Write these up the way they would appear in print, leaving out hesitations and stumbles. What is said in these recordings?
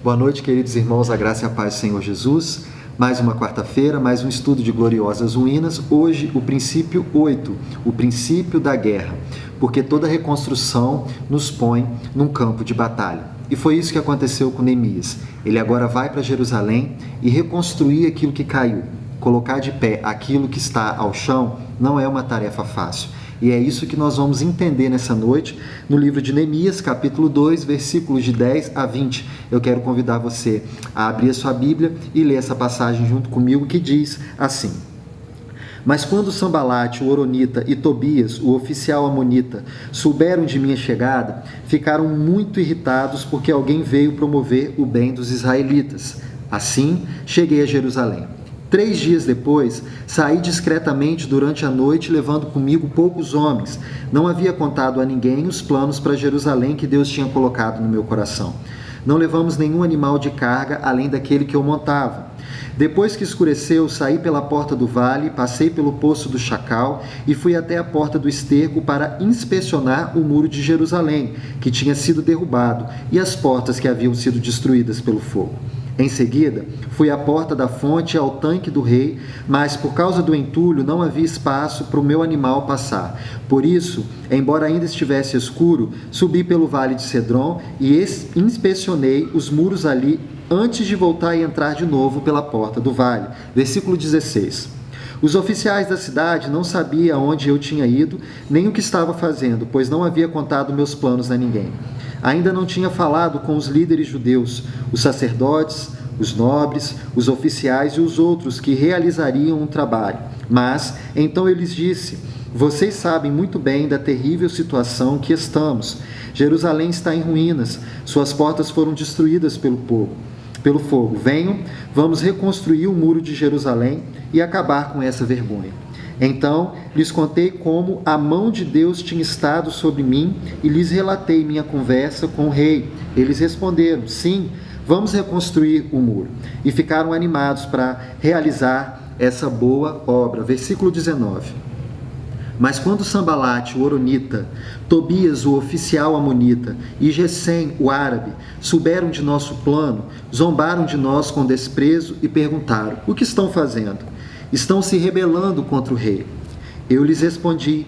Boa noite, queridos irmãos, a graça e a paz do Senhor Jesus. Mais uma quarta-feira, mais um estudo de gloriosas ruínas. Hoje, o princípio 8, o princípio da guerra, porque toda reconstrução nos põe num campo de batalha. E foi isso que aconteceu com Neemias. Ele agora vai para Jerusalém e reconstruir aquilo que caiu. Colocar de pé aquilo que está ao chão não é uma tarefa fácil. E é isso que nós vamos entender nessa noite no livro de Neemias, capítulo 2, versículos de 10 a 20. Eu quero convidar você a abrir a sua Bíblia e ler essa passagem junto comigo, que diz assim: Mas quando Sambalate, o Horonita, e Tobias, o oficial amonita, souberam de minha chegada, ficaram muito irritados porque alguém veio promover o bem dos israelitas. Assim, cheguei a Jerusalém. 3 dias depois, saí discretamente durante a noite, levando comigo poucos homens. Não havia contado a ninguém os planos para Jerusalém que Deus tinha colocado no meu coração. Não levamos nenhum animal de carga, além daquele que eu montava. Depois que escureceu, saí pela porta do vale, passei pelo poço do Chacal e fui até a porta do esterco para inspecionar o muro de Jerusalém, que tinha sido derrubado, e as portas que haviam sido destruídas pelo fogo. Em seguida, fui à porta da fonte e ao tanque do rei, mas por causa do entulho não havia espaço para o meu animal passar. Por isso, embora ainda estivesse escuro, subi pelo vale de Cedron e inspecionei os muros ali antes de voltar e entrar de novo pela porta do vale. Versículo 16. Os oficiais da cidade não sabiam aonde eu tinha ido, nem o que estava fazendo, pois não havia contado meus planos a ninguém. Ainda não tinha falado com os líderes judeus, os sacerdotes, os nobres, os oficiais e os outros que realizariam um trabalho. Mas, então eu lhes disse: vocês sabem muito bem da terrível situação que estamos. Jerusalém está em ruínas, suas portas foram destruídas pelo fogo. Venham, vamos reconstruir o muro de Jerusalém e acabar com essa vergonha. Então lhes contei como a mão de Deus tinha estado sobre mim e lhes relatei minha conversa com o rei. Eles responderam: sim, vamos reconstruir o muro. E ficaram animados para realizar essa boa obra. Versículo 19. Mas quando Sambalate, o Horonita, Tobias, o oficial amonita, e Gesem, o árabe, souberam de nosso plano, zombaram de nós com desprezo e perguntaram: o que estão fazendo? Estão se rebelando contra o rei. Eu lhes respondi: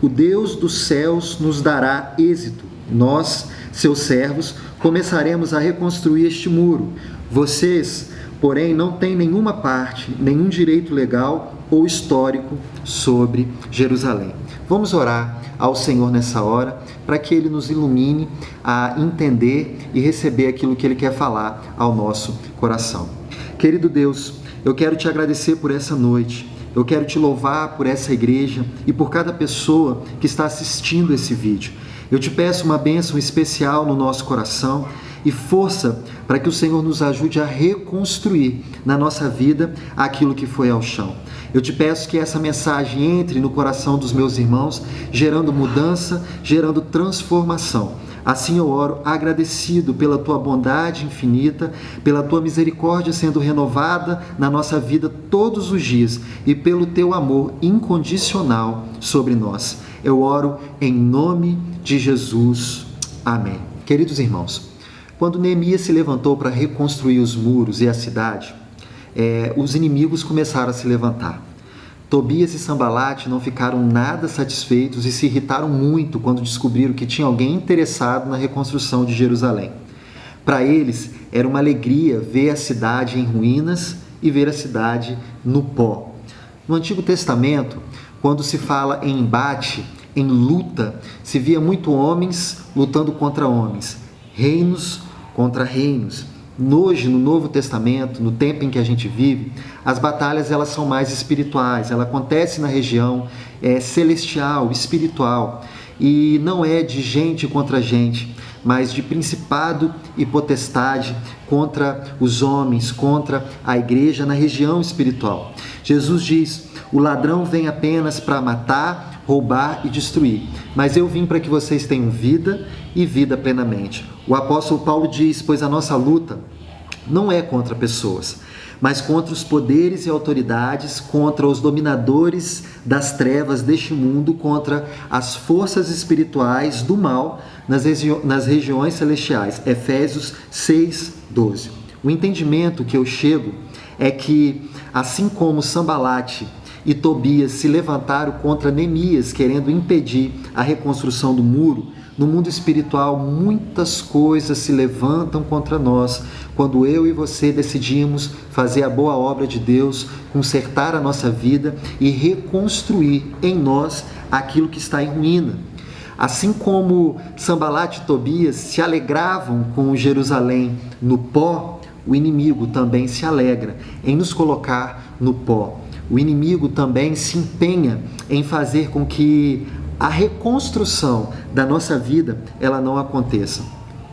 o Deus dos céus nos dará êxito. Nós, seus servos, começaremos a reconstruir este muro. Vocês, porém, não têm nenhuma parte, nenhum direito legal ou histórico sobre Jerusalém. Vamos orar ao Senhor nessa hora, para que Ele nos ilumine a entender e receber aquilo que Ele quer falar ao nosso coração. Querido Deus, eu quero te agradecer por essa noite. Eu quero te louvar por essa igreja e por cada pessoa que está assistindo esse vídeo. Eu te peço uma bênção especial no nosso coração e força para que o Senhor nos ajude a reconstruir na nossa vida aquilo que foi ao chão. Eu te peço que essa mensagem entre no coração dos meus irmãos, gerando mudança, gerando transformação. Assim eu oro agradecido pela tua bondade infinita, pela tua misericórdia sendo renovada na nossa vida todos os dias e pelo teu amor incondicional sobre nós. Eu oro em nome de Jesus. Amém. Queridos irmãos, quando Neemias se levantou para reconstruir os muros e a cidade, os inimigos começaram a se levantar. Tobias e Sambalate não ficaram nada satisfeitos e se irritaram muito quando descobriram que tinha alguém interessado na reconstrução de Jerusalém. Para eles, era uma alegria ver a cidade em ruínas e ver a cidade no pó. No Antigo Testamento, quando se fala em embate, em luta, se via muito homens lutando contra homens, reinos contra reinos. Hoje, no Novo Testamento, no tempo em que a gente vive, as batalhas elas são mais espirituais, ela acontece na região celestial, espiritual, e não é de gente contra gente, mas de principado e potestade contra os homens, contra a igreja na região espiritual. Jesus diz: o ladrão vem apenas para matar, roubar e destruir, mas eu vim para que vocês tenham vida e vida plenamente. O apóstolo Paulo diz: pois a nossa luta não é contra pessoas, mas contra os poderes e autoridades, contra os dominadores das trevas deste mundo, contra as forças espirituais do mal nas regiões celestiais. Efésios 6:12. O entendimento que eu chego é que, assim como Sambalate e Tobias se levantaram contra Neemias, querendo impedir a reconstrução do muro, no mundo espiritual muitas coisas se levantam contra nós quando eu e você decidimos fazer a boa obra de Deus, consertar a nossa vida e reconstruir em nós aquilo que está em ruína. Assim como Sambalate e Tobias se alegravam com Jerusalém no pó, o inimigo também se alegra em nos colocar no pó. O inimigo também se empenha em fazer com que a reconstrução da nossa vida ela não aconteça.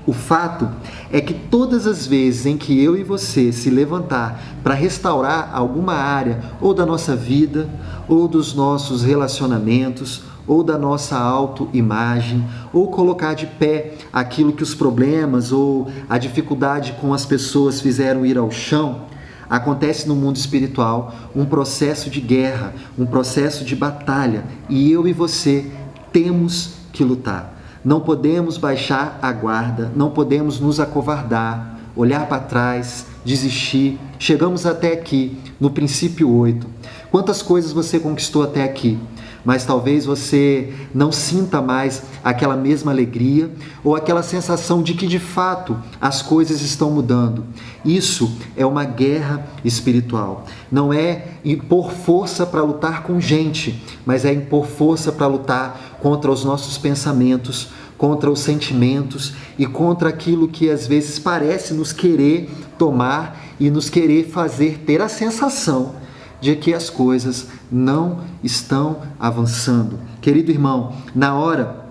O fato é que todas as vezes em que eu e você se levantar para restaurar alguma área ou da nossa vida, ou dos nossos relacionamentos, ou da nossa autoimagem, ou colocar de pé aquilo que os problemas ou a dificuldade com as pessoas fizeram ir ao chão, acontece no mundo espiritual um processo de guerra, um processo de batalha, e eu e você temos que lutar. Não podemos baixar a guarda, não podemos nos acovardar, olhar para trás, desistir. Chegamos até aqui, no princípio 8. Quantas coisas você conquistou até aqui? Mas talvez você não sinta mais aquela mesma alegria ou aquela sensação de que de fato as coisas estão mudando. Isso é uma guerra espiritual. Não é impor força para lutar com gente, mas é impor força para lutar contra os nossos pensamentos, contra os sentimentos e contra aquilo que às vezes parece nos querer tomar e nos querer fazer ter a sensação de que as coisas não estão avançando. Querido irmão, na hora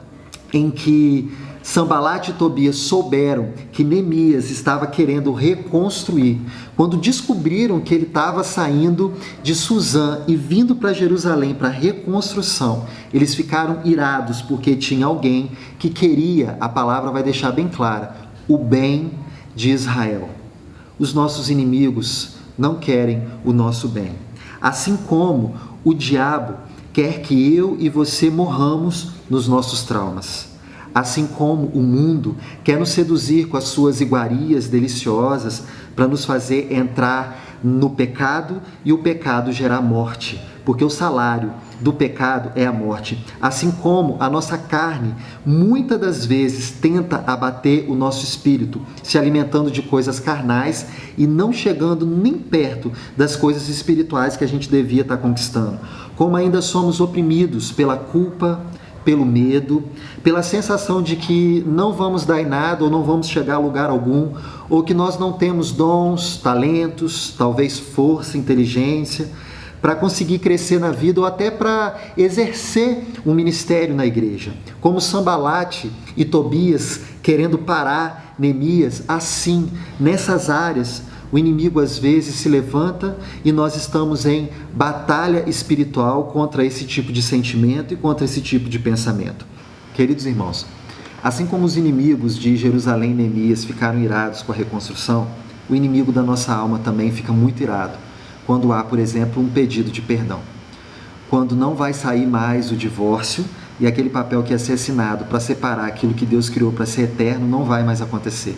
em que Sambalate e Tobias souberam que Neemias estava querendo reconstruir, quando descobriram que ele estava saindo de Suzã e vindo para Jerusalém para reconstrução, eles ficaram irados porque tinha alguém que queria, a palavra vai deixar bem clara, o bem de Israel. Os nossos inimigos não querem o nosso bem. Assim como o diabo quer que eu e você morramos nos nossos traumas. Assim como o mundo quer nos seduzir com as suas iguarias deliciosas para nos fazer entrar no pecado e o pecado gerar morte, porque o salário do pecado é a morte. Assim como a nossa carne muitas das vezes tenta abater o nosso espírito, se alimentando de coisas carnais e não chegando nem perto das coisas espirituais que a gente devia estar conquistando. Como ainda somos oprimidos pela culpa, pelo medo, pela sensação de que não vamos dar em nada ou não vamos chegar a lugar algum, ou que nós não temos dons, talentos, talvez força, inteligência, para conseguir crescer na vida ou até para exercer um ministério na igreja. Como Sambalate e Tobias querendo parar Neemias, assim, nessas áreas, o inimigo às vezes se levanta e nós estamos em batalha espiritual contra esse tipo de sentimento e contra esse tipo de pensamento. Queridos irmãos, assim como os inimigos de Jerusalém e Neemias ficaram irados com a reconstrução, o inimigo da nossa alma também fica muito irado quando há, por exemplo, um pedido de perdão. Quando não vai sair mais o divórcio e aquele papel que ia ser assinado para separar aquilo que Deus criou para ser eterno não vai mais acontecer.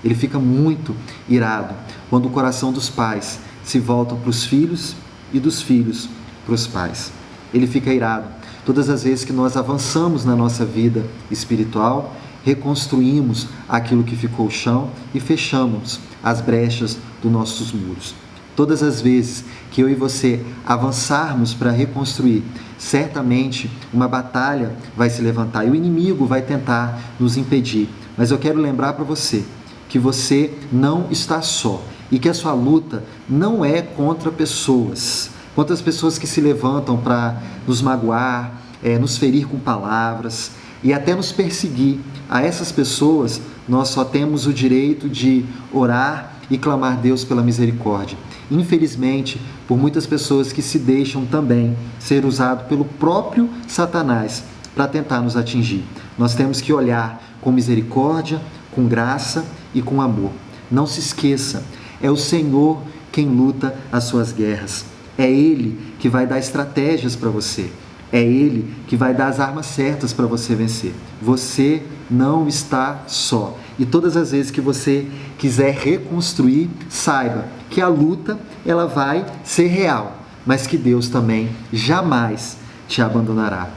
Ele fica muito irado quando o coração dos pais se volta para os filhos e dos filhos para os pais. Ele fica irado todas as vezes que nós avançamos na nossa vida espiritual, reconstruímos aquilo que ficou o chão e fechamos as brechas dos nossos muros. Todas as vezes que eu e você avançarmos para reconstruir, certamente uma batalha vai se levantar e o inimigo vai tentar nos impedir. Mas eu quero lembrar para você que você não está só e que a sua luta não é contra pessoas, contra as pessoas que se levantam para nos magoar, nos ferir com palavras e até nos perseguir. A essas pessoas nós só temos o direito de orar e clamar a Deus pela misericórdia. Infelizmente, por muitas pessoas que se deixam também ser usado pelo próprio Satanás para tentar nos atingir. Nós temos que olhar com misericórdia, com graça e com amor. Não se esqueça, é o Senhor quem luta as suas guerras. É Ele que vai dar estratégias para você. É Ele que vai dar as armas certas para você vencer. Você não está só. E todas as vezes que você quiser reconstruir, saiba que a luta ela vai ser real, mas que Deus também jamais te abandonará.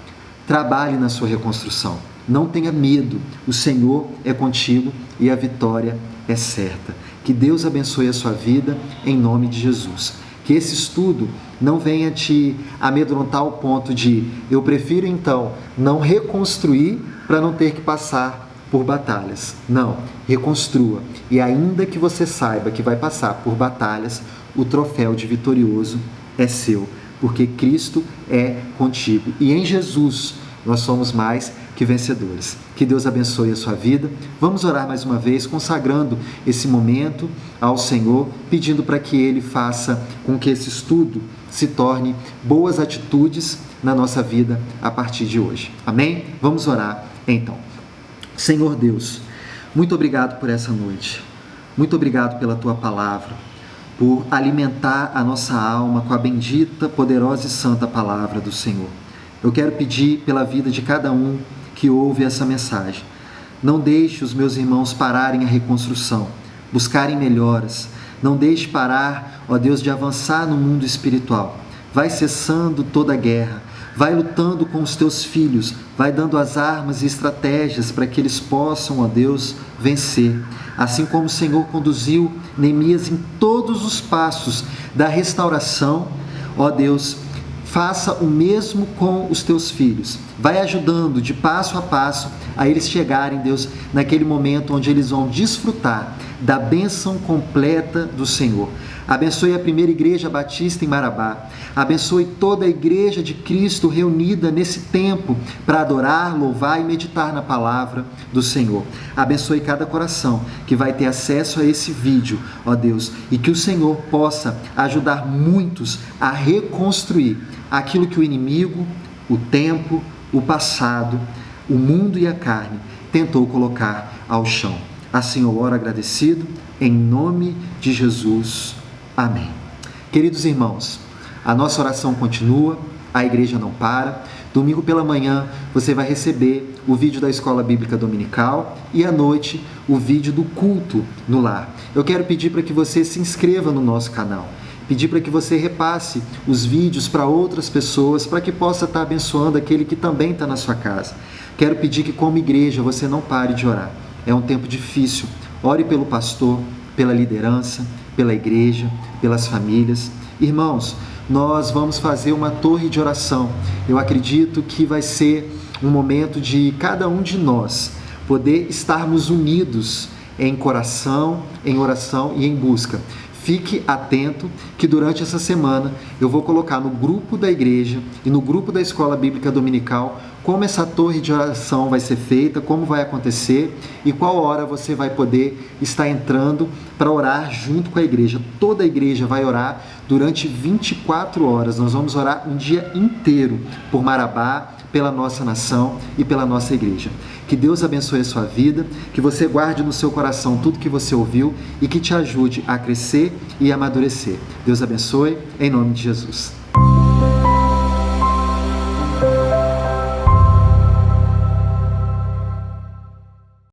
Trabalhe na sua reconstrução. Não tenha medo. O Senhor é contigo e a vitória é certa. Que Deus abençoe a sua vida em nome de Jesus. Que esse estudo não venha te amedrontar ao ponto de eu prefiro então não reconstruir para não ter que passar por batalhas. Não, reconstrua. E ainda que você saiba que vai passar por batalhas, o troféu de vitorioso é seu, porque Cristo é contigo. E em Jesus nós somos mais que vencedores. Que Deus abençoe a sua vida. Vamos orar mais uma vez, consagrando esse momento ao Senhor, pedindo para que Ele faça com que esse estudo se torne boas atitudes na nossa vida a partir de hoje. Amém? Vamos orar então. Senhor Deus, muito obrigado por essa noite. Muito obrigado pela Tua palavra, por alimentar a nossa alma com a bendita, poderosa e santa palavra do Senhor. Eu quero pedir pela vida de cada um que ouve essa mensagem. Não deixe os meus irmãos pararem a reconstrução, buscarem melhoras. Não deixe parar, ó Deus, de avançar no mundo espiritual. Vai cessando toda a guerra. Vai lutando com os teus filhos. Vai dando as armas e estratégias para que eles possam, ó Deus, vencer. Assim como o Senhor conduziu Neemias em todos os passos da restauração, ó Deus, faça o mesmo com os teus filhos. Vai ajudando de passo a passo a eles chegarem, Deus, naquele momento onde eles vão desfrutar da bênção completa do Senhor. Abençoe a primeira igreja batista em Marabá. Abençoe toda a igreja de Cristo reunida nesse tempo para adorar, louvar e meditar na palavra do Senhor. Abençoe cada coração que vai ter acesso a esse vídeo, ó Deus, e que o Senhor possa ajudar muitos a reconstruir aquilo que o inimigo, o tempo, o passado, o mundo e a carne tentou colocar ao chão. Assim eu oro agradecido, em nome de Jesus. Amém. Queridos irmãos, a nossa oração continua, a igreja não para. Domingo pela manhã você vai receber o vídeo da Escola Bíblica Dominical e à noite o vídeo do culto no lar. Eu quero pedir para que você se inscreva no nosso canal. Pedir para que você repasse os vídeos para outras pessoas, para que possa estar abençoando aquele que também está na sua casa. Quero pedir que como igreja você não pare de orar. É um tempo difícil. Ore pelo pastor, pela liderança, pela igreja, pelas famílias. Irmãos, nós vamos fazer uma torre de oração. Eu acredito que vai ser um momento de cada um de nós poder estarmos unidos em coração, em oração e em busca. Fique atento que durante essa semana eu vou colocar no grupo da igreja e no grupo da Escola Bíblica Dominical como essa torre de oração vai ser feita, como vai acontecer e qual hora você vai poder estar entrando para orar junto com a igreja. Toda a igreja vai orar durante 24 horas. Nós vamos orar um dia inteiro por Marabá, pela nossa nação e pela nossa igreja. Que Deus abençoe a sua vida, que você guarde no seu coração tudo que você ouviu e que te ajude a crescer e amadurecer. Deus abençoe, em nome de Jesus.